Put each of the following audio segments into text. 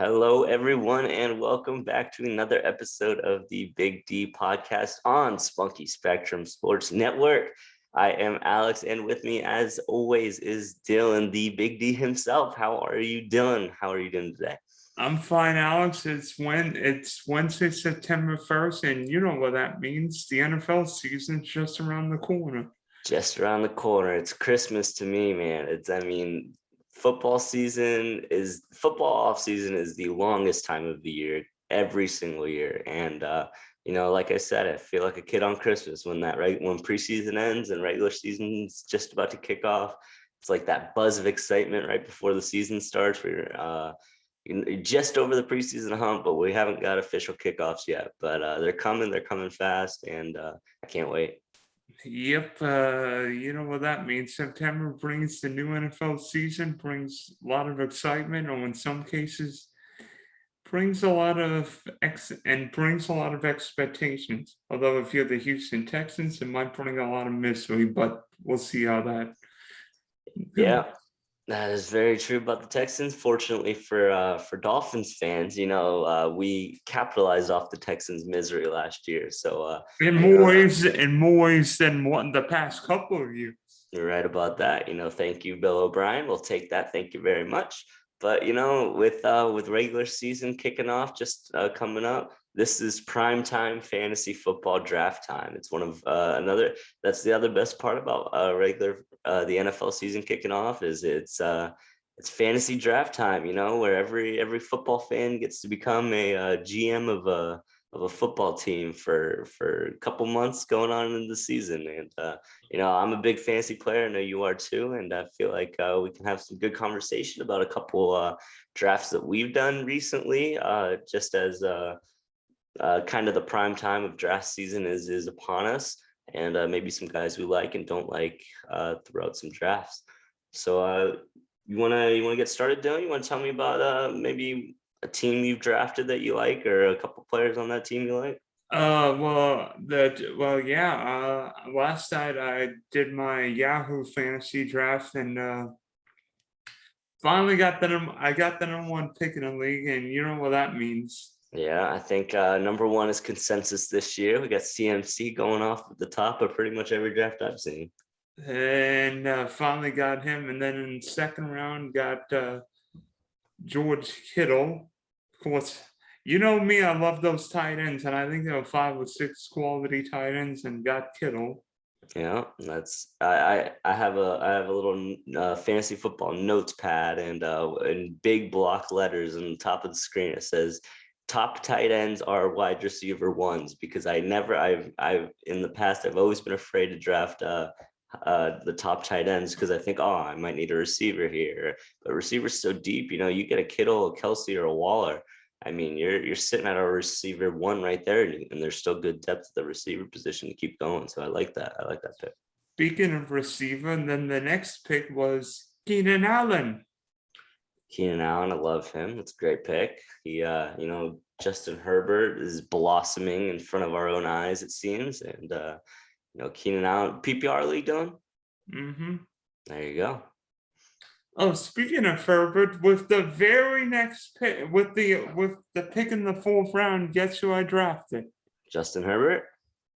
Hello, everyone, and welcome back to another episode of the Big D podcast on Spunky Spectrum Sports Network. I am Alex, and with me, as always, is Dylan, the Big D himself. How are you doing? How are you doing today? I'm fine, Alex. It's Wednesday, September 1st, and you know what that means. The NFL season's just around the corner. Just around the corner. It's Christmas to me, man. Football off season is the longest time of the year, every single year. And like I said, I feel like a kid on Christmas when when preseason ends and regular season's just about to kick off. It's like that buzz of excitement right before the season starts. You're just over the preseason hump, but we haven't got official kickoffs yet. But they're coming fast, and I can't wait. Yep, you know what that means. September brings the new NFL season, brings a lot of excitement, or in some cases, brings a lot of expectations. Although if you're the Houston Texans, it might bring a lot of misery, but we'll see how that goes. Yeah, that is very true about the Texans. Fortunately for Dolphins fans, we capitalized off the Texans' misery last year. So In more ways than what the past couple of years. you're right about that. Thank you, Bill O'Brien. We'll take that. Thank you very much. But with regular season kicking off, just coming up, this is prime time fantasy football draft time. It's one of another. That's the other best part about the NFL season kicking off is it's fantasy draft time. Where every football fan gets to become a GM of a football team for a couple months going on in the season. And I'm a big fantasy player. I know you are too, and I feel like we can have some good conversation about a couple drafts that we've done recently, just as kind of the prime time of draft season is upon us, and maybe some guys we like and don't like throughout some drafts. So you wanna get started, Dylan? You want to tell me about maybe a team you've drafted that you like, or a couple players on that team you like? Last night I did my Yahoo fantasy draft and finally I got the number one pick in the league, and you know what that means. Yeah, I think number one is consensus this year. We got CMC going off at the top of pretty much every draft I've seen. And finally got him, and then in the second round got George Kittle. Of course, you know me, I love those tight ends, and I think there were 5 or 6 quality tight ends, and got Kittle. Yeah, that's I have a little fantasy football notes pad, and in big block letters on the top of the screen it says top tight ends are wide receiver ones, because I've in the past I've always been afraid to draft the top tight ends because I think, I might need a receiver here. But receivers so deep, you get a Kittle, a Kelsey, or a Waller. I mean, you're sitting at a receiver one right there, and there's still good depth at the receiver position to keep going. So I like that. I like that pick. Speaking of receiver, and then the next pick was Keenan Allen. Keenan Allen, I love him. It's a great pick. He, Justin Herbert is blossoming in front of our own eyes, it seems, and Keenan Allen, PPR league done. Mm-hmm. There you go. Oh, speaking of Herbert, with the very next pick, with the pick in the 4th round, guess who I drafted? Justin Herbert.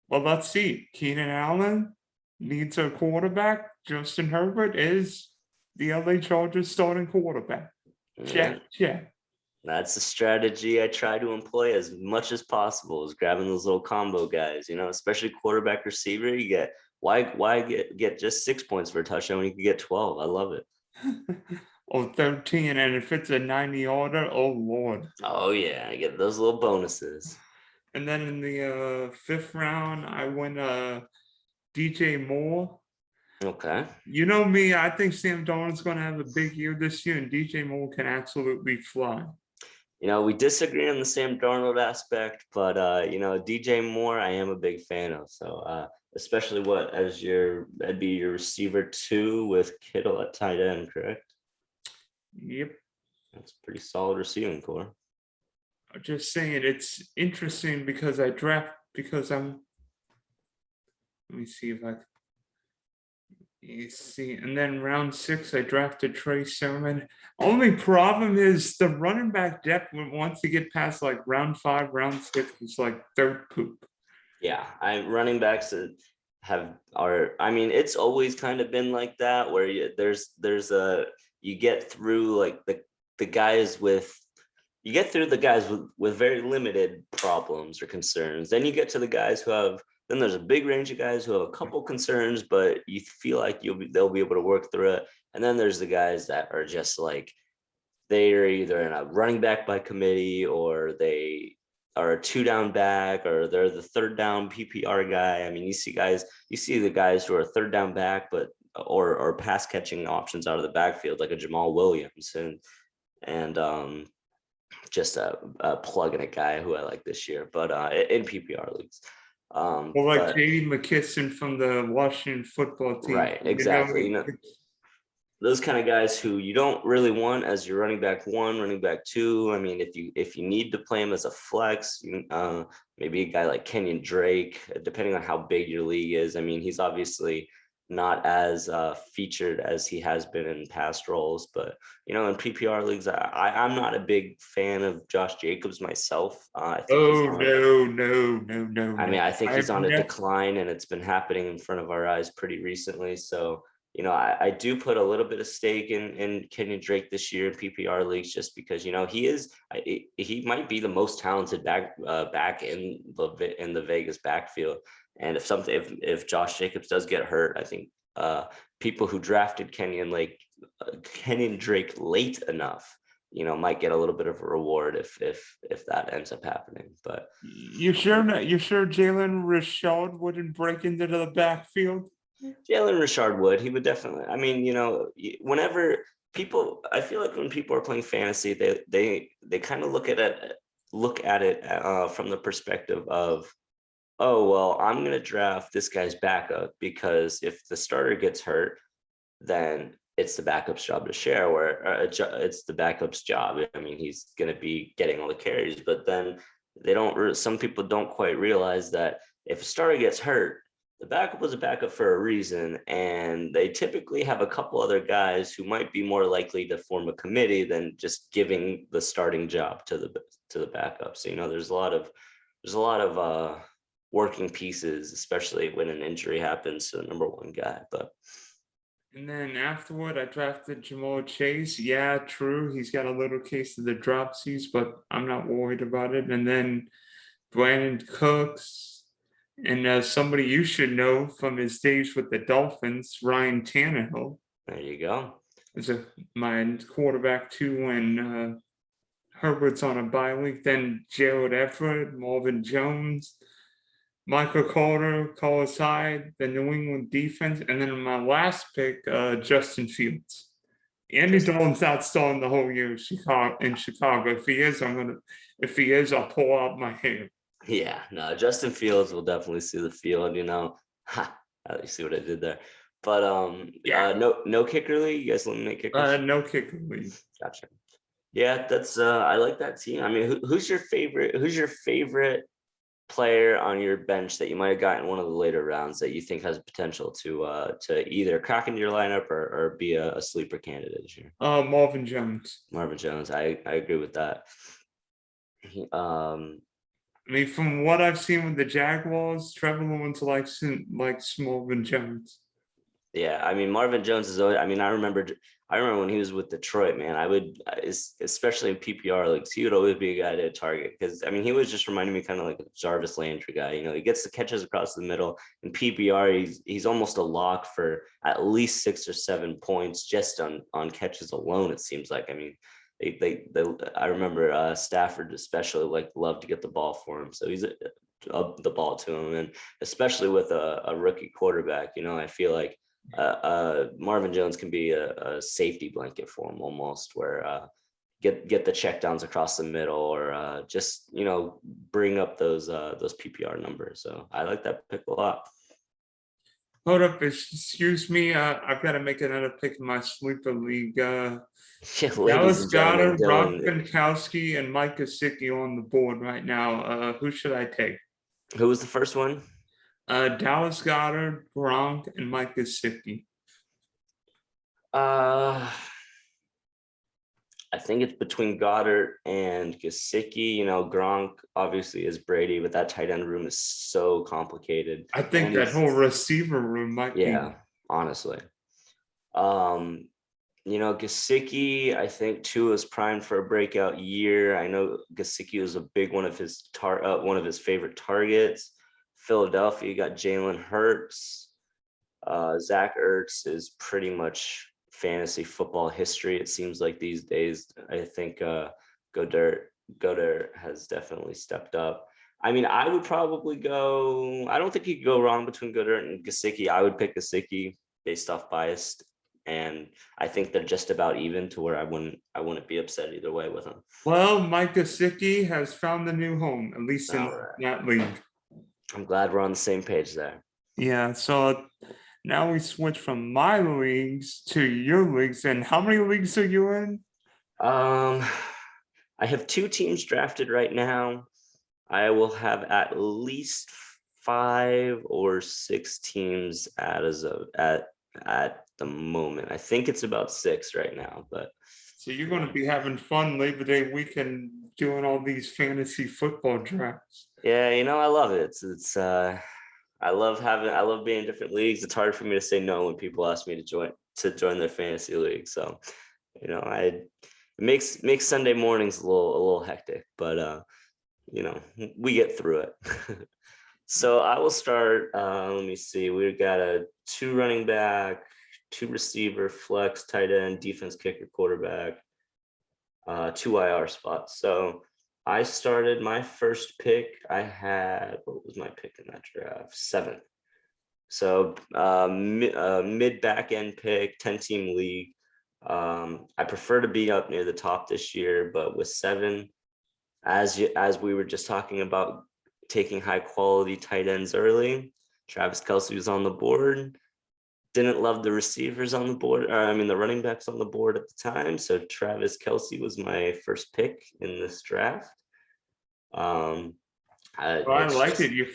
Well, let's see. Keenan Allen needs a quarterback. Justin Herbert is the LA Chargers starting quarterback. Check. That's the strategy I try to employ as much as possible, is grabbing those little combo guys, especially quarterback receiver. You get why get just 6 points for a touchdown when you can get 12? I love it. Or 13, and if it's a 90-yarder, oh Lord. Oh yeah, I get those little bonuses. And then in the 5th round, I went DJ Moore. Okay. You know me, I think Sam Darnold's going to have a big year this year, and DJ Moore can absolutely fly. We disagree on the Sam Darnold aspect, but DJ Moore, I am a big fan of. So especially that'd be your receiver 2 with Kittle at tight end, correct? Yep. That's a pretty solid receiving core. I'm just saying, it's interesting because let me see if I You see, and then round 6, I drafted Trey Sermon. Only problem is the running back depth once you get past like round 5, round 6, it's like third poop. Yeah, running backs I mean, it's always kind of been like that where there's a you get through like the guys with you get through the guys with very limited problems or concerns. Then you get to the guys who have then there's a big range of guys who have a couple concerns, but you feel like they'll be able to work through it. And then there's the guys that are just like they are either in a running back by committee or they are a 2-down back or they're the 3rd down PPR guy. I mean, you see the guys who are 3rd down back, but or pass catching options out of the backfield like a Jamal Williams and just a plug in a guy who I like this year, but in PPR leagues. Well, like J.D. McKisson from the Washington football team. Right, exactly. Those kind of guys who you don't really want as your running back 1, running back 2. I mean, if you need to play him as a flex, maybe a guy like Kenyan Drake, depending on how big your league is. I mean, he's obviously not as featured as he has been in past roles, but in PPR leagues, I'm not a big fan of Josh Jacobs myself. I think no. I mean, I think he's on a decline, and it's been happening in front of our eyes pretty recently. So, I do put a little bit of stake in Kenyan Drake this year in PPR leagues, just because he might be the most talented back in the Vegas backfield. And if Josh Jacobs does get hurt, I think people who drafted Kenyan Drake late enough, might get a little bit of a reward if that ends up happening. But you sure Jalen Richard wouldn't break into the backfield? Jalen Richard would. He would definitely. I mean, whenever I feel like when people are playing fantasy, they kind of look at it from the perspective of, oh, well, I'm going to draft this guy's backup because if the starter gets hurt, then it's the backup's job to share, where it's the backup's job. I mean, he's going to be getting all the carries, but then some people don't quite realize that if a starter gets hurt, the backup was a backup for a reason, and they typically have a couple other guys who might be more likely to form a committee than just giving the starting job to the backup. So, there's a lot of working pieces, especially when an injury happens to the number 1 guy. And then afterward, I drafted Jamal Chase. Yeah, true. He's got a little case of the dropsies, but I'm not worried about it. And then Brandon Cooks. And somebody you should know from his days with the Dolphins, Ryan Tannehill. There you go. Is my quarterback 2 when Herbert's on a bye week. Then Gerald Everett, Marvin Jones, Michael Carter, Carlos Hyde, the New England defense, and then my last pick, Justin Fields. Andy Dalton's not starting the whole year in Chicago. If he is, I'll pull out my hair. Yeah, no, Justin Fields will definitely see the field, you see what I did there. But no kicker league. You guys eliminate kickers? No kicker league. Gotcha. Yeah, that's I like that team. I mean, who's your favorite player on your bench that you might have gotten one of the later rounds that you think has potential to either crack into your lineup or be a sleeper candidate this year? Marvin Jones. Marvin Jones. I agree with that. I mean, from what I've seen with the Jaguars, Trevor Lawrence likes Marvin Jones. Yeah, I mean, Marvin Jones is always, I mean, I remember when he was with Detroit, man, especially in PPR leagues, he would always be a guy to target because, I mean, he was just reminding me kind of like a Jarvis Landry guy. He gets the catches across the middle. In PPR, he's almost a lock for at least 6 or 7 points just on catches alone, it seems like. I mean, I remember Stafford especially loved to get the ball for him, so he's the ball to him, and especially with a rookie quarterback, I feel like Marvin Jones can be a safety blanket for him almost, where get the checkdowns across the middle, or just bring up those PPR numbers. So I like that pick a lot. Hold up, excuse me. I've got to make another pick in my sleeper league. Dallas Goedert, Rob Gronkowski, and Mike Gesicki on the board right now. Who should I take? Who was the first one? Dallas Goedert, Gronk, and Mike Gesicki. Uh, I think it's between Goddard and Gesicki. You know, Gronk obviously is Brady, but that tight end room is so complicated. I think And that whole he's, receiver room might be. yeah, honestly. Um, you know, Gesicki, I think Tua is primed for a breakout year. I know Gesicki was a big one of his one of his favorite targets. Philadelphia, you got Jalen Hurts. Zach Ertz is pretty much fantasy football history. It seems like these days. I think Goddard Goddard has definitely stepped up. I mean, I would probably go. I don't think you could go wrong between Goddard and Gesicki. I would pick Gesicki based off bias, and I think they're just about even to where I wouldn't be upset either way with them. Well, Mike Gesicki has found a new home, at least in All right, that league. I'm glad we're on the same page there. Yeah, so now we switch from my leagues to your leagues. And how many leagues are you in? Um, I have two teams drafted right now. I will have at least 5 or 6 teams at the moment. I think it's about 6 right now, but So you're going to be having fun Labor Day weekend doing all these fantasy football drafts. yeah, you know, I love it. I love being in different leagues. It's hard for me to say no when people ask me to join their fantasy league. So, you know, it makes Sunday mornings a little hectic, but you know, we get through it. So I will start. Let me see. We've got a 2 running back, 2 receiver, flex, tight end, defense, kicker, quarterback, 2 IR spots. So I started my first pick. I had, what was my pick in that draft? 7th. So mid back end pick, 10-team league. I prefer to be up near the top this year, but with 7, as we were just talking about taking high quality tight ends early, Travis Kelce was on the board. Didn't love the receivers on the board, or I mean the running backs on the board at the time. So Travis Kelce was my first pick in this draft. Um, Well, I it's like it. just, You're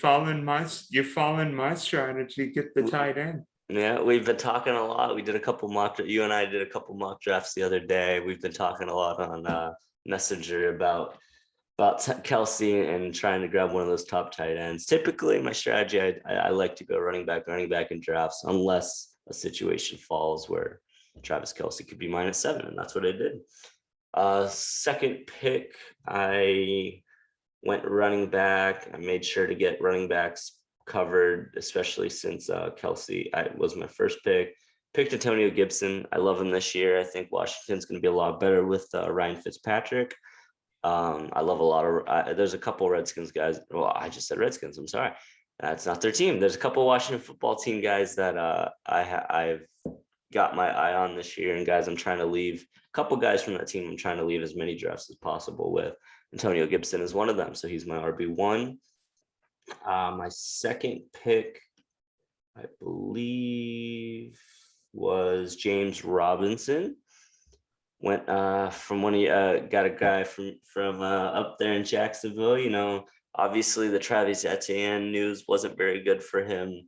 following my strategy. Get the tight end. yeah, we've been talking a lot. We did a couple you and I did a couple mock drafts the other day. We've been talking a lot on Messenger about Kelce and trying to grab one of those top tight ends. Typically, my strategy, I like to go running back in drafts, unless a situation falls where Travis Kelce could be -7, and that's what I did. Second pick, I went running back. I made sure to get running backs covered, especially since Kelce was my first pick. Picked Antonio Gibson. I love him this year. I think Washington's going to be a lot better with Ryan Fitzpatrick. I love a lot of. There's a couple Redskins guys. Well, I just said Redskins. I'm sorry. That's not their team. There's a couple Washington football team guys that I've got my eye on this year, and guys I'm trying to leave. A couple guys from that team I'm trying to leave as many drafts as possible with. Antonio Gibson is one of them, so he's my RB1. My second pick, I believe, was James Robinson. Went from when he got a guy from up there in Jacksonville. You know, obviously the Travis Etienne news wasn't very good for him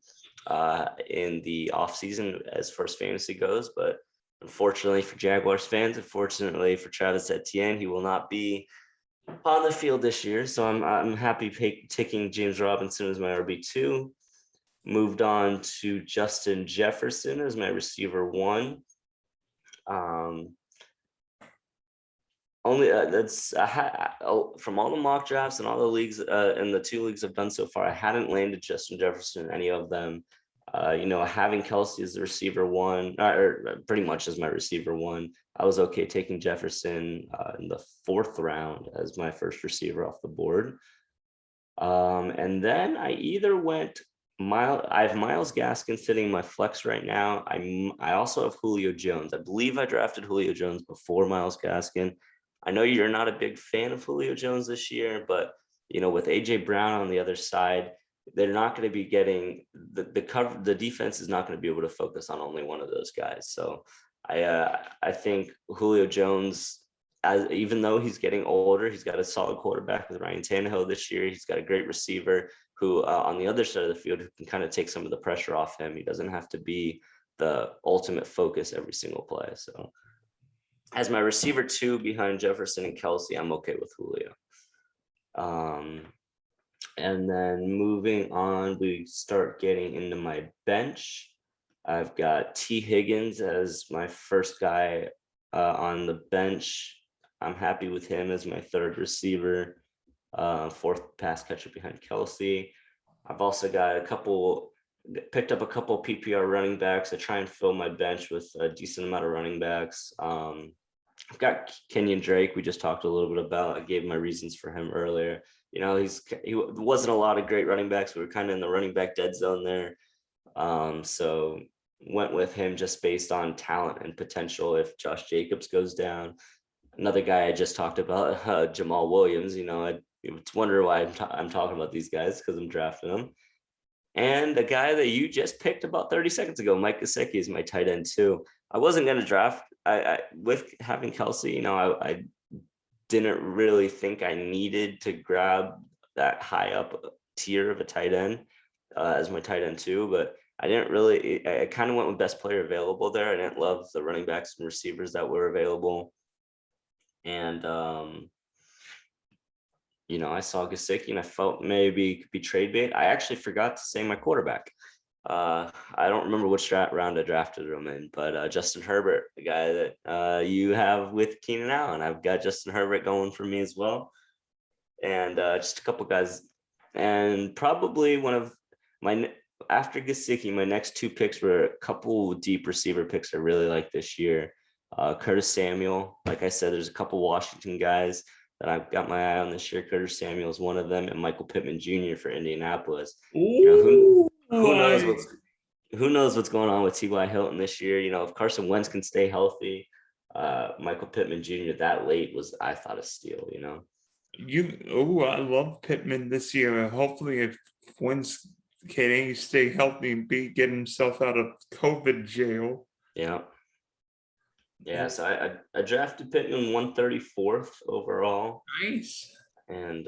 in the offseason as far as fantasy goes, but unfortunately for Jaguars fans, unfortunately for Travis Etienne, he will not be on the field this year. So I'm happy taking James Robinson as my RB2. Moved on to Justin Jefferson as my receiver 1. Only that's from all the mock drafts and all the leagues and the 2 leagues I've done so far, I hadn't landed Justin Jefferson in any of them. You know, having Kelce as the receiver 1, or pretty much as my receiver 1, I was okay taking Jefferson in the 4th round as my first receiver off the board. And then I either went I have Myles Gaskin sitting in my flex right now. I also have Julio Jones. I believe I drafted Julio Jones before Myles Gaskin. I know you're not a big fan of Julio Jones this year, but you know, with AJ Brown on the other side, they're not going to be getting the cover. The defense is not going to be able to focus on only one of those guys. So I think Julio Jones, even though he's getting older, he's got a solid quarterback with Ryan Tannehill this year. He's got a great receiver who on the other side of the field who can kind of take some of the pressure off him. He doesn't have to be the ultimate focus every single play. So as my receiver 2 behind Jefferson and Kelsey, I'm okay with Julio. And then moving on, we start getting into my bench. I've got T. Higgins as my first guy on the bench. I'm happy with him as my third receiver, fourth pass catcher behind Kelsey. I've also got picked up a couple PPR running backs. I try and fill my bench with a decent amount of running backs. I've got Kenyan Drake. We just talked a little bit about. I gave my reasons for him earlier. You know, he wasn't a lot of great running backs. We were kind of in the running back dead zone there. So went with him just based on talent and potential if Josh Jacobs goes down. Another guy I just talked about, Jamal Williams. You know, it's wonder why I'm talking about these guys, because I'm drafting them. And the guy that you just picked about 30 seconds ago, Mike Gesicki, is my tight end too. I wasn't going to draft. I with having Kelsey, you know, I didn't really think I needed to grab that high up tier of a tight end as my tight end too, but I didn't really. I kind of went with best player available there. I didn't love the running backs and receivers that were available, and you know, I saw Gesicki and I felt maybe it could be trade bait. I actually forgot to say my quarterback. I don't remember which round I drafted him in, but Justin Herbert, the guy that you have with Keenan Allen. I've got Justin Herbert going for me as well. And just a couple guys. And probably one of my, after Gesicki, my next 2 picks were a couple deep receiver picks I really like this year. Curtis Samuel, like I said, there's a couple Washington guys that I've got my eye on this year. Curtis Samuel is one of them, and Michael Pittman Jr. for Indianapolis. You know, who knows what's going on with T.Y. Hilton this year? You know, if Carson Wentz can stay healthy, Michael Pittman Jr. that late was, I thought, a steal. You know, I love Pittman this year. Hopefully, if Wentz can A, stay healthy, and B, get himself out of COVID jail. Yeah. Yeah, so I drafted Pittman 134th overall. Nice. And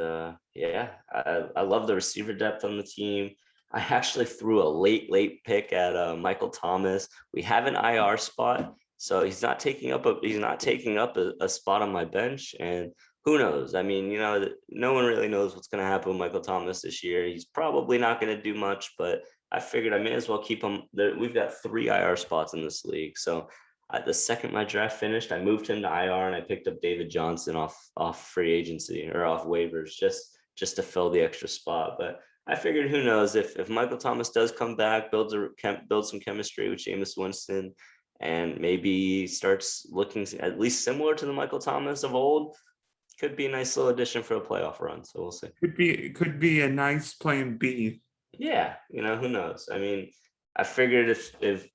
yeah, I love the receiver depth on the team. I actually threw a late pick at Michael Thomas. We have an IR spot, so he's not taking up a spot on my bench. And who knows? I mean, you know, no one really knows what's going to happen with Michael Thomas this year. He's probably not going to do much, but I figured I may as well keep him. We've got 3 IR spots in this league, so. The second my draft finished, I moved him to IR and I picked up David Johnson off free agency or off waivers just to fill the extra spot. But I figured, who knows, if Michael Thomas does come back, build some chemistry with Jameis Winston, and maybe starts looking at least similar to the Michael Thomas of old, could be a nice little addition for a playoff run. So we'll see. Could be a nice plan B. Yeah, you know, who knows? I mean, I figured if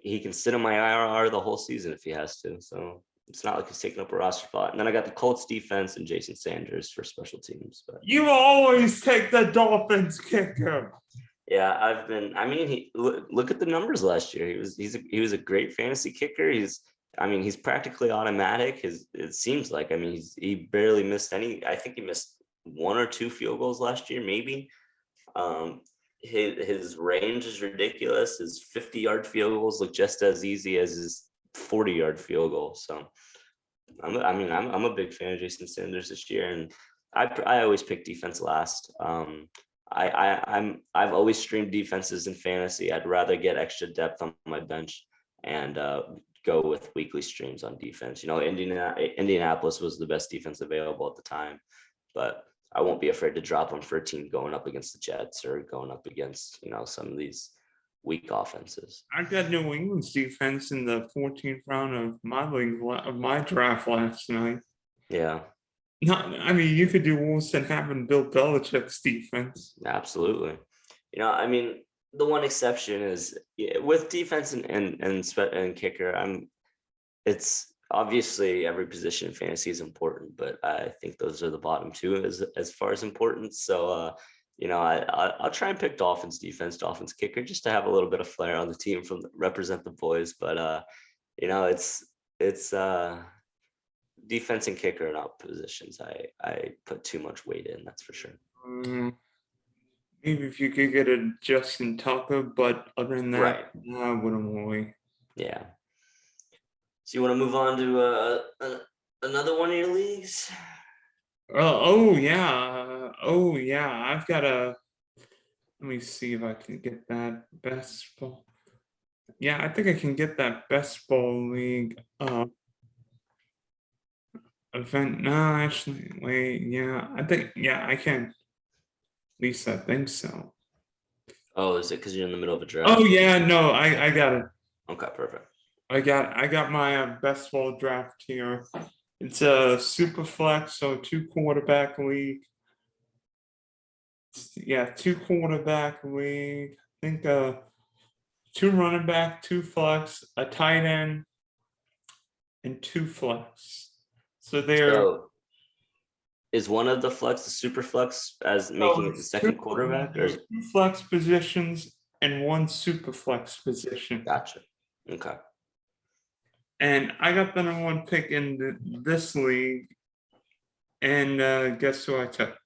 he can sit on my IRR the whole season if he has to. So it's not like he's taking up a roster spot. And then I got the Colts defense and Jason Sanders for special teams. But you always take the Dolphins kicker. Yeah, look at the numbers last year. He was a great fantasy kicker. He's practically automatic. It seems like, he barely missed any. I think he missed 1 or 2 field goals last year, maybe. His range is ridiculous. His 50-yard field goals look just as easy as his 40-yard field goal. So, I'm a big fan of Jason Sanders this year, and I always pick defense last. I've always streamed defenses in fantasy. I'd rather get extra depth on my bench and go with weekly streams on defense. You know, Indianapolis was the best defense available at the time, but I won't be afraid to drop them for a team going up against the Jets or going up against, you know, some of these weak offenses. I got New England's defense in the 14th round of my draft last night. Yeah. You could do worse than having Bill Belichick's defense. Absolutely. You know, the one exception is with defense and kicker. It's obviously every position in fantasy is important, but I think those are the bottom 2 as far as importance. So, you know, I'll try and pick Dolphins defense, Dolphins kicker, just to have a little bit of flair on the team represent the boys. But you know, it's defense and kicker are not positions I put too much weight in. That's for sure. Maybe if you could get a Justin Tucker, but other than that, Right. I wouldn't worry. Yeah. So you want to move on to another one of your leagues? Oh yeah. I've got a. Let me see if I can get that best ball. Yeah, I think I can get that best ball league event. No, actually, wait. Yeah, I can. At least I think so. Oh, is it because you're in the middle of a draft? Oh yeah, no, I got it. Okay, perfect. I got my best ball draft here. It's a super flex, so 2 quarterback league. Yeah, 2 quarterback league. I think 2 running back, 2 flex, a tight end, and 2 flex. So they're So is one of the flex the super flex as making it the it's two, second quarterback, or is it? 2 flex positions and 1 super flex position. Gotcha. Okay. And I got the #1 pick in this league. And guess who I took?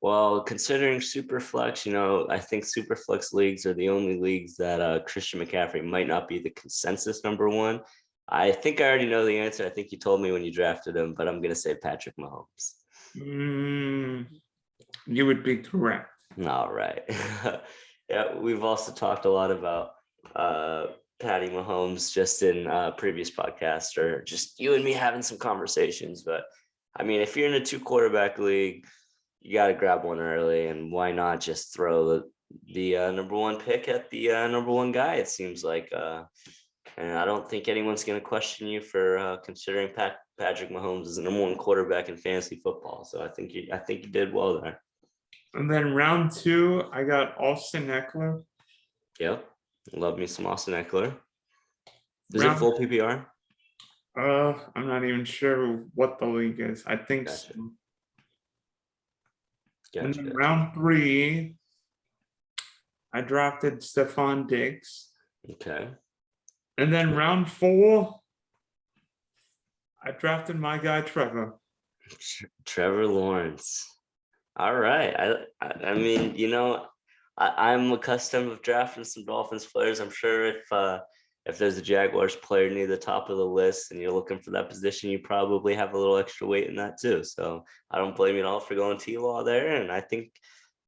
Well, considering Superflex, I think Superflex leagues are the only leagues that Christian McCaffrey might not be the consensus #1. I think I already know the answer. I think you told me when you drafted him, but I'm going to say Patrick Mahomes. You would be correct. All right. Yeah, we've also talked a lot about Patty Mahomes just in previous podcasts or just you and me having some conversations. But I mean, if you're in a 2 quarterback league, you got to grab one early, and why not just throw the #1 pick at the #1 guy? It seems like, and I don't think anyone's going to question you for considering Patrick Mahomes as the #1 quarterback in fantasy football. So I think you did well there. And then round 2, I got Austin Eckler. Yep, love me some Austin Eckler. Is it Round, full PPR? I'm not even sure what the league is. I think Gotcha. so. And Gotcha. then round 3, I drafted Stephon Diggs. Okay. And then round 4, I drafted my guy Trevor. Trevor Lawrence. All right. I mean, I'm accustomed of drafting some Dolphins players. I'm sure if there's a Jaguars player near the top of the list and you're looking for that position, you probably have a little extra weight in that too. So I don't blame you at all for going T-Law there. And I think,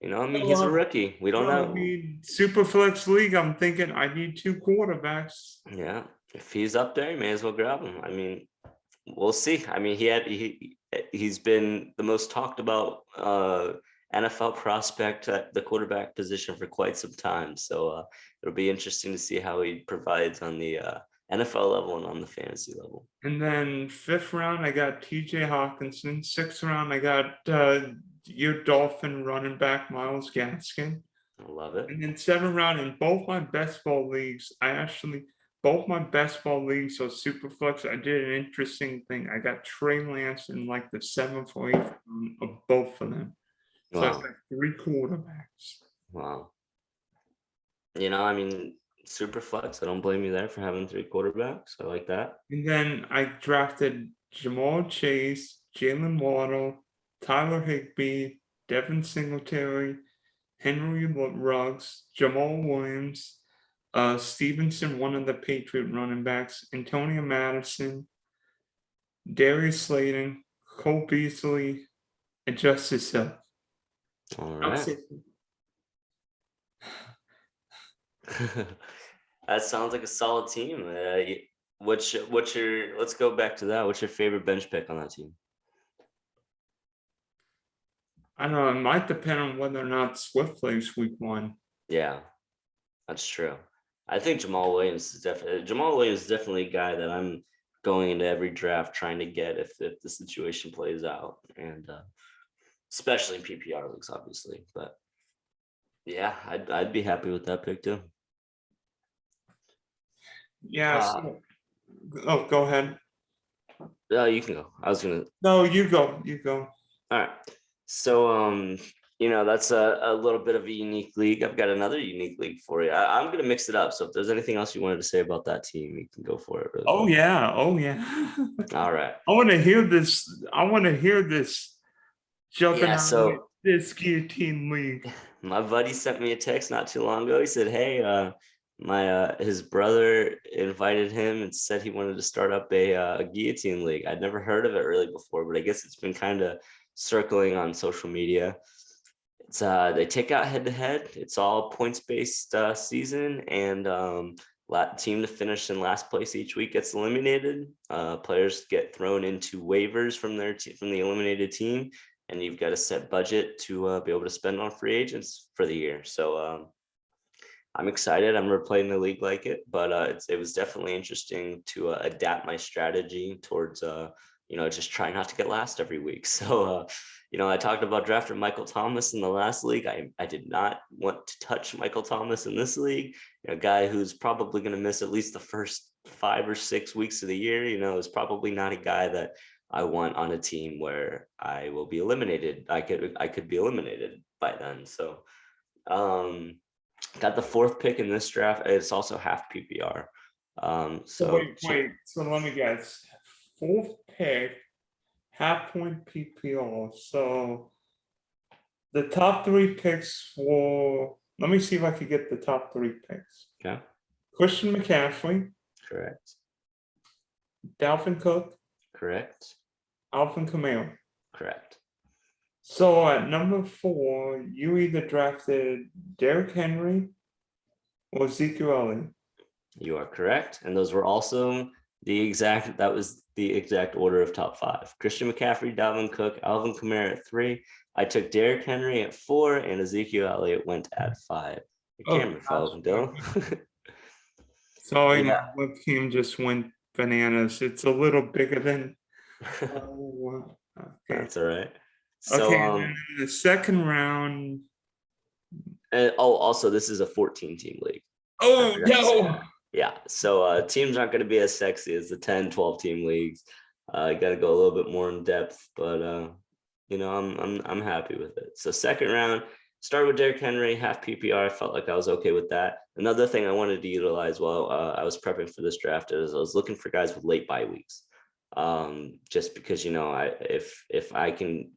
he's a rookie. We don't know. I mean, super flex league. I'm thinking I need 2 quarterbacks. Yeah. If he's up there, you may as well grab him. I mean, we'll see. I mean, he's been the most talked about NFL prospect at the quarterback position for quite some time. So it'll be interesting to see how he provides on the NFL level and on the fantasy level. And then 5th round, I got TJ Hawkinson. 6th round, I got your Dolphin running back Myles Gaskin. I love it. And then 7th round in both my best ball leagues, both my best ball leagues, so super flex, I did an interesting thing. I got Trey Lance in like the 7th or 8th of both of them. So I Wow. got 3 quarterbacks. Wow. I mean, super flex. I don't blame you there for having 3 quarterbacks. I like that. And then I drafted Jamal Chase, Jalen Waddle, Tyler Higbee, Devin Singletary, Henry Ruggs, Jamal Williams, Stevenson, one of the Patriot running backs, Antonio Madison, Darius Slayton, Cole Beasley, and Justice Hill. All right. That sounds like a solid team. Let's go back to that. What's your favorite bench pick on that team? I don't know. It might depend on whether or not Swift plays week 1. Yeah, that's true. I think Jamal Williams is definitely a guy that I'm going into every draft trying to get if the situation plays out, and especially in PPR leagues, obviously. But yeah, I'd be happy with that pick too. Yeah. Go ahead. No, you can go. I was gonna. No, you go. You go. All right. So that's a little bit of a unique league. I've got another unique league for you. I'm gonna mix it up. So if there's anything else you wanted to say about that team, you can go for it. Really Oh quick. yeah. All right. I want to hear this. I want to hear this. Yeah. So This guillotine league. My buddy sent me a text not too long ago. He said, "Hey, his brother invited him and said he wanted to start up a guillotine league." I'd never heard of it really before, but I guess it's been kind of circling on social media. It's they take out head to head. It's all points based season, and team to finish in last place each week gets eliminated. Players get thrown into waivers from from the eliminated team, and you've got a set budget to be able to spend on free agents for the year. So I'm excited. I've never played in a league like it, but it was definitely interesting to adapt my strategy towards just try not to get last every week. So I talked about drafting Michael Thomas in the last league. I did not want to touch Michael Thomas in this league. A guy who's probably going to miss at least the first 5 or 6 weeks of the year. Is probably not a guy that I want on a team where I will be eliminated. I could be eliminated by then. So got the 4th pick in this draft. It's also half PPR. Wait. So let me guess. 4th pick, half point PPR. So the top 3 picks for. Let me see if I could get the top 3 picks. Okay. Christian McCaffrey. Correct. Dalvin Cook. Correct. Alvin Kamara. Correct. So at number 4, you either drafted Derrick Henry or Ezekiel Elliott. You are correct. And those were also that was the exact order of top 5. Christian McCaffrey, Dalvin Cook, Alvin Kamara at 3. I took Derrick Henry at 4, and Ezekiel Elliott went at 5. Your camera fell, Dylan. Sorry, my webcam just went bananas. It's a little bigger than. Okay. That's all right. So, in the second round. And also this is a 14-team league. Oh no! Yeah, so teams aren't going to be as sexy as the 10, 12-team leagues. You got to go a little bit more in depth, but I'm happy with it. So second round, started with Derrick Henry, half PPR. I felt like I was okay with that. Another thing I wanted to utilize while I was prepping for this draft is I was looking for guys with late bye weeks. Just because if I can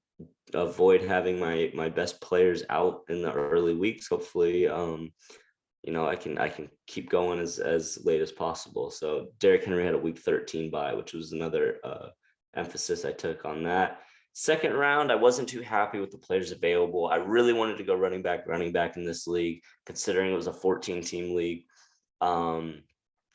avoid having my best players out in the early weeks, hopefully I can keep going as late as possible. So Derrick Henry had a week 13 bye, which was another emphasis I took on that. Second round, I wasn't too happy with the players available. I really wanted to go running back in this league, considering it was a 14-team league.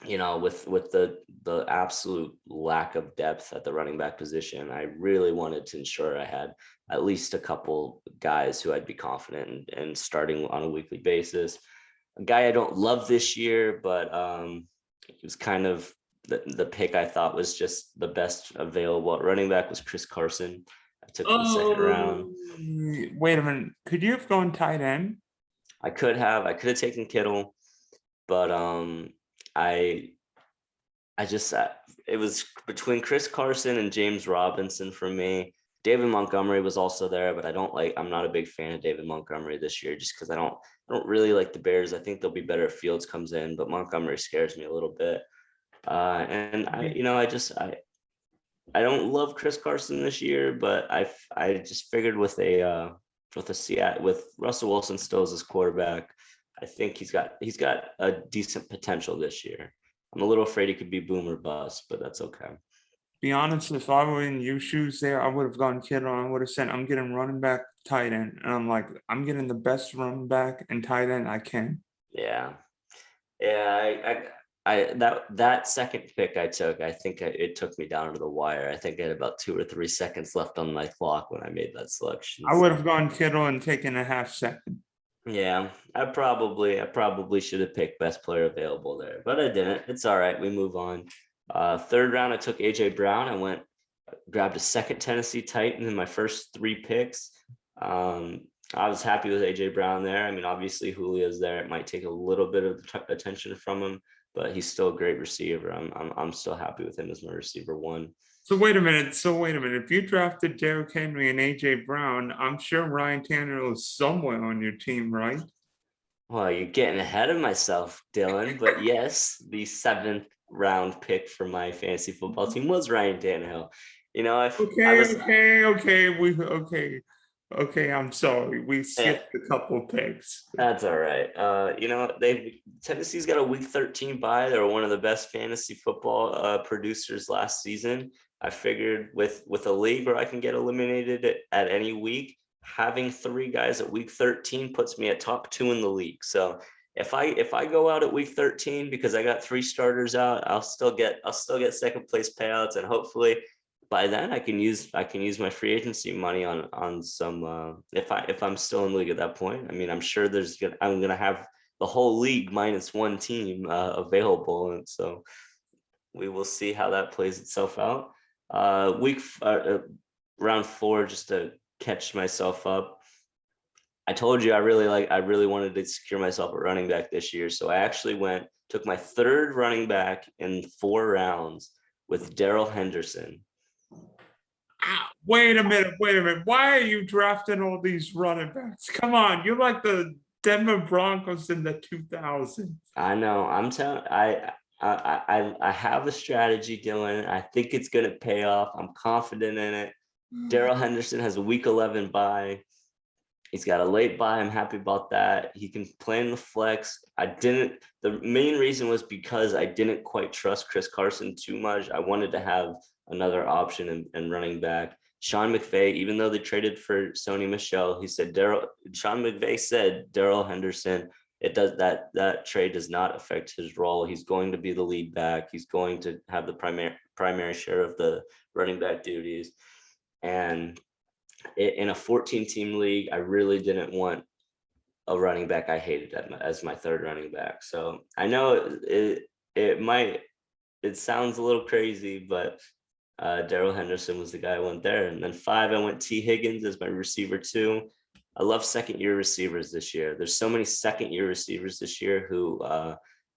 With the absolute lack of depth at the running back position, I really wanted to ensure I had at least a couple guys who I'd be confident in starting on a weekly basis. A guy I don't love this year, but he was kind of the pick I thought was just the best available at running back was Chris Carson. I took in the second round. Wait a minute. Could you have gone tight end? I could have taken Kittle, but it was between Chris Carson and James Robinson for me. David Montgomery was also there, but I'm not a big fan of David Montgomery this year just because I don't really like the Bears. I think they'll be better if Fields comes in, but Montgomery scares me a little bit. And I don't love Chris Carson this year, but I just figured with Russell Wilson still as his quarterback, I think he's got a decent potential this year. I'm a little afraid he could be boom or bust, but that's okay. Be honest, if I were in your shoes there, I would have gone Kittle. I would have said, I'm getting running back, tight end. And I'm like, I'm getting the best running back and tight end I can. Yeah. That second pick I took, I think it took me down to the wire. I think I had about 2 or 3 seconds left on my clock when I made that selection. I would have gone Kittle and taken a half second. Yeah, I probably should have picked best player available there, but I didn't. It's all right. We move on. Third round, I took AJ Brown. I grabbed a second Tennessee Titan in my first 3 picks. I was happy with AJ Brown there. I mean, obviously Julio's there. It might take a little bit of attention from him, but he's still a great receiver. I'm still happy with him as my receiver 1. So wait a minute. If you drafted Derrick Henry and AJ Brown, I'm sure Ryan Tannehill is somewhere on your team, right? Well, you're getting ahead of myself, Dylan. But yes, the 7th round pick for my fantasy football team was Ryan Tannehill. Okay, I'm sorry. We skipped a couple picks. That's all right. Tennessee's got a week 13 bye. They were one of the best fantasy football producers last season. I figured with a league where I can get eliminated at any week, having 3 guys at week 13 puts me at top 2 in the league. So if I go out at week 13 because I got 3 starters out, I'll still get second place payouts, and hopefully by then I can use my free agency money on some if I'm still in the league at that point. I mean, I'm sure I'm gonna have the whole league minus 1 team available, and so we will see how that plays itself out. Round 4, just to catch myself up. I told you I really wanted to secure myself a running back this year, so I actually took my 3rd running back in 4 rounds with Daryl Henderson. Wait a minute. Why are you drafting all these running backs? Come on, you're like the Denver Broncos in the 2000s. I know. I'm telling. I have a strategy, Dylan. I think it's gonna pay off. I'm confident in it. Daryl Henderson has a week 11 bye. He's got a late bye. I'm happy about that. He can play in the flex. The main reason was because I didn't quite trust Chris Carson too much. I wanted to have another option in running back. Sean McVay, even though they traded for Sony Michel, Sean McVay said Daryl Henderson, that trade does not affect his role. He's going to be the lead back. He's going to have the primary share of the running back duties. And in a 14-team league, I really didn't want a running back I hated as my 3rd running back. So I know it sounds a little crazy, but Daryl Henderson was the guy I went there. And then 5, I went T. Higgins as my receiver 2. I love 2nd-year receivers this year. There's so many 2nd-year receivers this year who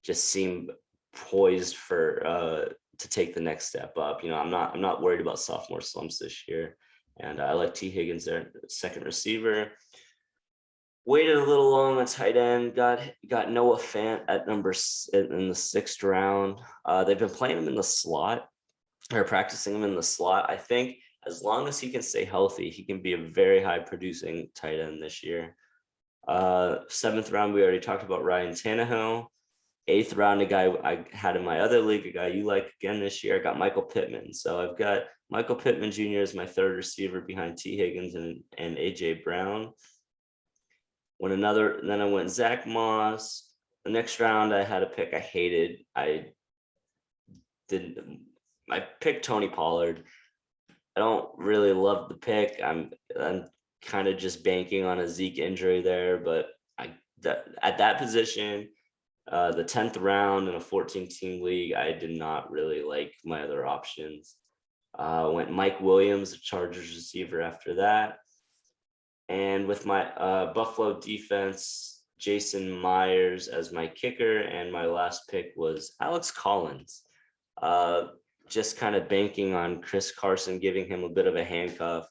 just seem poised to take the next step up. I'm not worried about sophomore slumps this year. And I like T. Higgins there, 2nd receiver. Waited a little long on tight end. Got Noah Fant in the 6th round. They've been playing him in the slot, or practicing him in the slot. I think as long as he can stay healthy, he can be a very high producing tight end this year. 7th round, we already talked about Ryan Tannehill. 8th round, a guy I had in my other league, a guy you like again this year. I got Michael Pittman. So I've got Michael Pittman Jr. as my 3rd receiver behind T. Higgins and AJ Brown. Then I went Zach Moss. The next round, I had a pick I hated. I picked Tony Pollard. I don't really love the pick. I'm kind of just banking on a Zeke injury there, but at that position, the 10th round in a 14-team league, I did not really like my other options. Went Mike Williams, the Chargers receiver, after that. And with my Buffalo defense, Jason Myers as my kicker, and my last pick was Alex Collins. Just kind of banking on Chris Carson giving him a bit of a handcuff.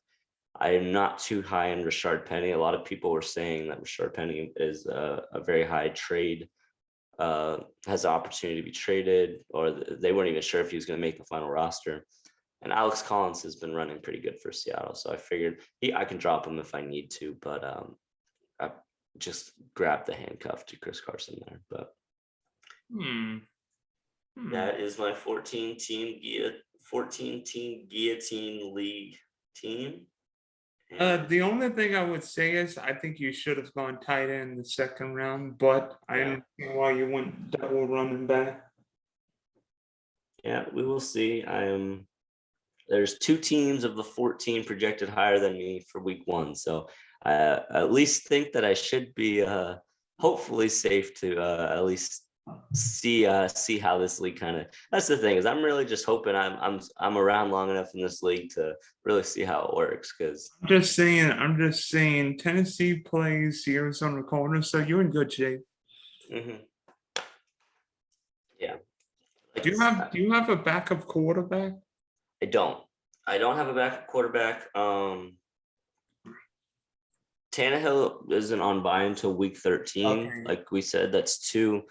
I am not too high on Rashard Penny. A lot of people were saying that Rashard Penny is a very high trade, has the opportunity to be traded, or they weren't even sure if he was going to make the final roster. And Alex Collins has been running pretty good for Seattle, so I figured I can drop him if I need to, but I just grabbed the handcuff to Chris Carson there. But that is my 14-team guillotine league team. The only thing I would say is I think you should have gone tight end in the 2nd round, but I don't know why you went double running back. Yeah, we will see. There's 2 teams of the 14 projected higher than me for week 1, so I at least think that I should be hopefully safe to at least see how this league kind of. That's the thing, is I'm really just hoping I'm around long enough in this league to really see how it works. Because I'm just saying Tennessee plays the Arizona Cardinals, so you're in good shape. Mm-hmm. Yeah. Do you have a backup quarterback? I don't have a backup quarterback. Tannehill isn't on bye until week 13. Okay. Like we said, that's 2.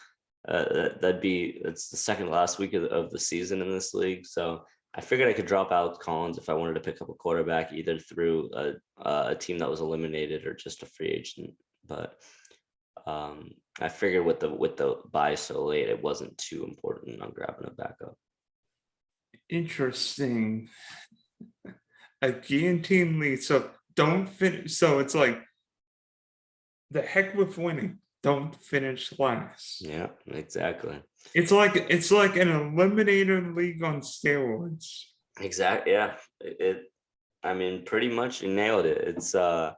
It's the second last week of the season in this league. So I figured I could drop Alex Collins if I wanted to pick up a quarterback, either through a team that was eliminated or just a free agent. But I figured with the buy so late, it wasn't too important on grabbing a backup. Interesting. A guaranteed lead. So don't finish. So it's like the heck with winning. Don't finish last. Yeah, exactly. It's like an eliminator league on steroids. Exactly. Yeah. I mean, pretty much you nailed it. It's I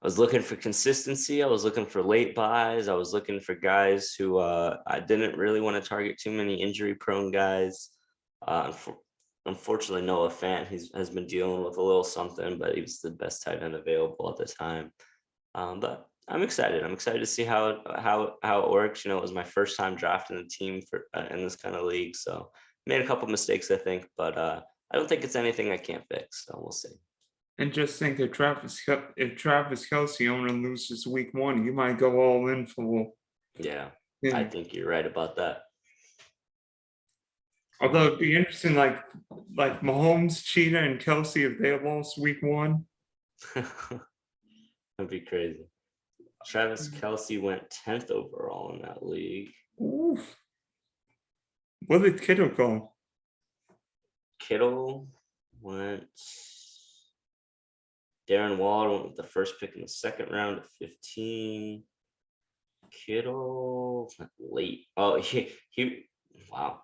was looking for consistency. I was looking for late buys. I was looking for guys who I didn't really want to target too many injury prone guys. Unfortunately, Noah Fant has been dealing with a little something, but he was the best tight end available at the time. But I'm excited. I'm excited to see how it works. You know, it was my first time drafting a team for in this kind of league, so made a couple mistakes, I think, but I don't think it's anything I can't fix. So we'll see. And just think, if Travis Kelce only loses week 1, you might go all in for. Yeah, Yeah. I think you're right about that. Although it'd be interesting, like Mahomes, Cheetah, and Kelce, if they lost week 1. That'd be crazy. Travis Kelce went 10th overall in that league. Oof. What did Kittle go? Kittle went. Darren Waller went with the first pick in the second round at 15. Kittle went late. Oh, he wow.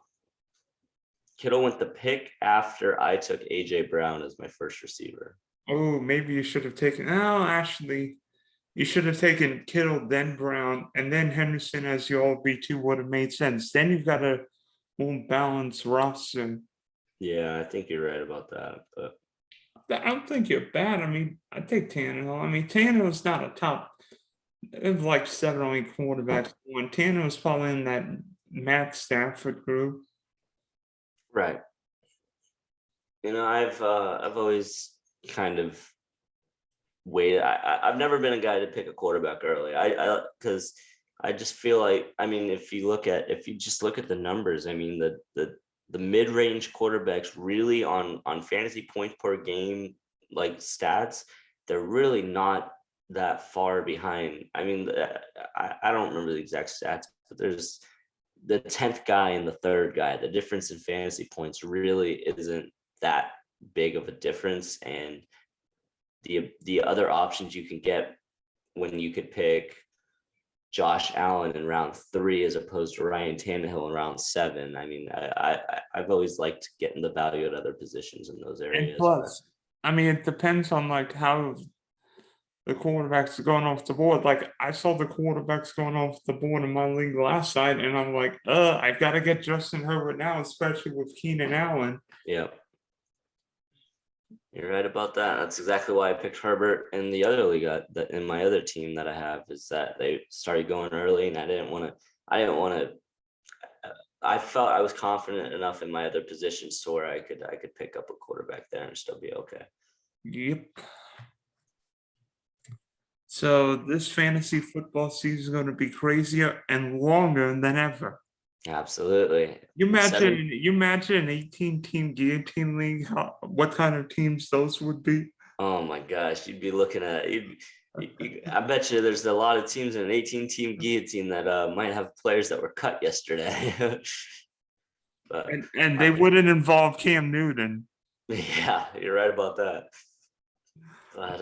Kittle went the pick after I took AJ Brown as my first receiver. Oh, maybe you should have taken. No, actually, you should have taken Kittle, then Brown, and then Henderson as your RB2 would have made sense. Then you've got a more balanced roster. Yeah, I think you're right about that. But I don't think you're bad. I mean, I take Tannehill. I mean, Tannehill's not a top. It's like 7 or 8 quarterbacks. When Tannehill's probably in that Matt Stafford group. right. You know, I've always kind of waited. I've never been a guy to pick a quarterback early. Because I just feel like, I mean, if you just look at the numbers, I mean, the mid-range quarterbacks really on fantasy points per game, like stats, they're really not that far behind. I mean, I don't remember the exact stats, but there's the 10th guy and the 3rd guy. The difference in fantasy points really isn't that big of a difference. And the other options you can get when you could pick Josh Allen in round 3 as opposed to Ryan Tannehill in round 7. I mean, I've always liked getting the value at other positions in those areas. And plus, I mean, it depends on like how the quarterbacks are going off the board. Like I saw the quarterbacks going off the board in my league last night, and I'm like, I got to get Justin Herbert now, especially with Keenan Allen. Yeah. You're right about that. That's exactly why I picked Herbert in the other league in my other team that I have, is that they started going early and I didn't want to. I felt I was confident enough in my other positions to where I could pick up a quarterback there and still be okay. Yep. So this fantasy football season is going to be crazier and longer than ever. Absolutely. You imagine an 18-team guillotine league, what kind of teams those would be? Oh my gosh, you'd be looking at I bet you there's a lot of teams in an 18-team guillotine that might have players that were cut yesterday. But and they wouldn't involve Cam Newton. Yeah, you're right about that. But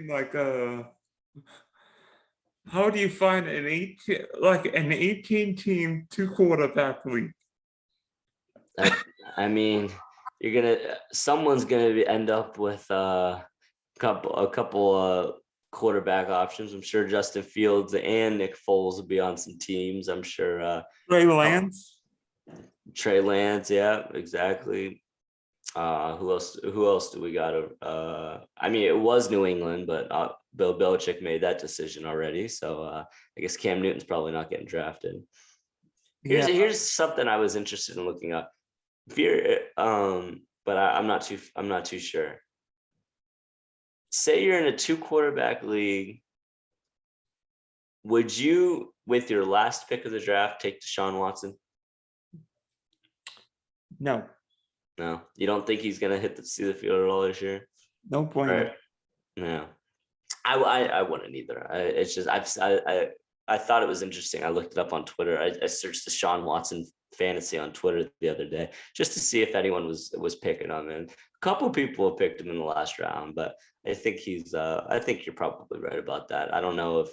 like how do you find an 18-team 2-quarterback league? I mean, someone's gonna end up with a couple quarterback options. I'm sure Justin Fields and Nick Foles will be on some teams. I'm sure Trey Lance. Trey Lance, yeah, exactly. Who else do we got? I mean, it was New England, but Bill Belichick made that decision already. So I guess Cam Newton's probably not getting drafted. Here's something I was interested in looking up. But I'm not too sure. Say you're in a 2-quarterback league. Would you, with your last pick of the draft, take Deshaun Watson? No. No, you don't think he's gonna see the field at all this year? No point. Right. No, I wouldn't either. It's just I thought it was interesting. I looked it up on Twitter. I searched the Deshaun Watson fantasy on Twitter the other day just to see if anyone was picking him, and a couple people have picked him in the last round. But I think I think you're probably right about that. I don't know if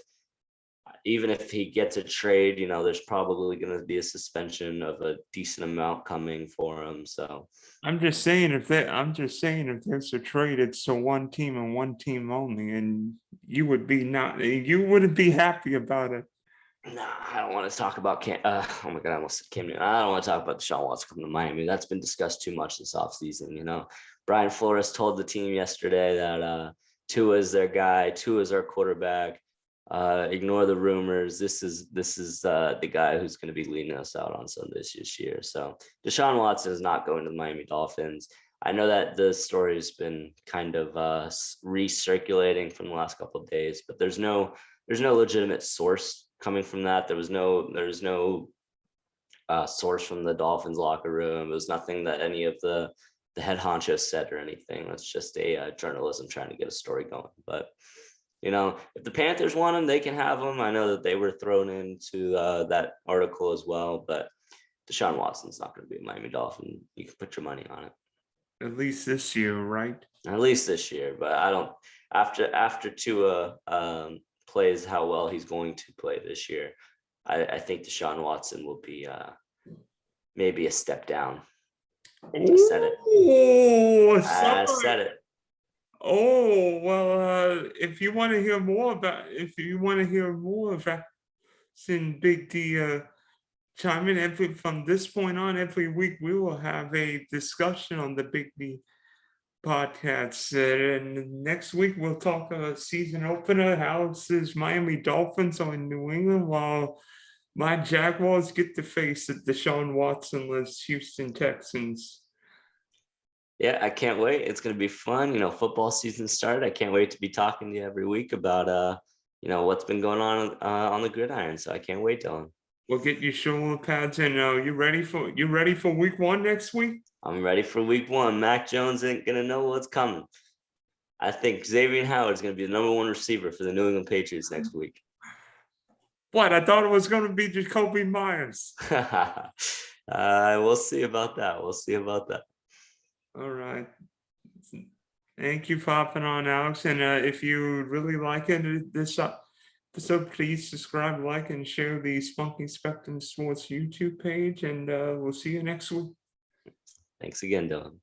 even if he gets a trade, there's probably going to be a suspension of a decent amount coming for him. So I'm just saying if there's a trade, it's to one team and one team only, and you wouldn't be happy about it. no, I don't want to talk about oh my God, I almost said Cam Newton. I don't want to talk about Deshaun Watson coming to Miami. That's been discussed too much this offseason. Brian Flores told the team yesterday that Tua is their guy, Tua is our quarterback. Ignore the rumors. This is the guy who's going to be leading us out on Sundays this year. So Deshaun Watson is not going to the Miami Dolphins. I know that the story has been kind of recirculating from the last couple of days, but there's no legitimate source coming from that. There's no source from the Dolphins locker room. It was nothing that any of the head honchos said or anything. It's just a journalism trying to get a story going. But if the Panthers want him, they can have him. I know that they were thrown into that article as well, but Deshaun Watson's not going to be a Miami Dolphin. You can put your money on it. At least this year, right? At least this year, but I don't. After Tua plays how well he's going to play this year, I think Deshaun Watson will be maybe a step down. I said it. I said it. Oh, well, if you want to hear more about Big D, chime in from this point on. Every week we will have a discussion on the Big D podcast. And next week we'll talk season opener. Alex's Miami Dolphins are in New England, while my Jaguars get to face the Deshaun Watson-less Houston Texans. Yeah, I can't wait. It's going to be fun. Football season started. I can't wait to be talking to you every week about, what's been going on the gridiron. So I can't wait, Dylan. We'll get your shoulder pads in. You ready for week 1 next week? I'm ready for week 1. Mac Jones ain't going to know what's coming. I think Xavier Howard's going to be the number 1 receiver for the New England Patriots next week. What? I thought it was going to be Jacoby Myers. We'll see about that. All right. Thank you for hopping on, Alex. And if you really like this episode, please subscribe, like, and share the Spunky Spectrum Sports YouTube page. And we'll see you next week. Thanks again, Dylan.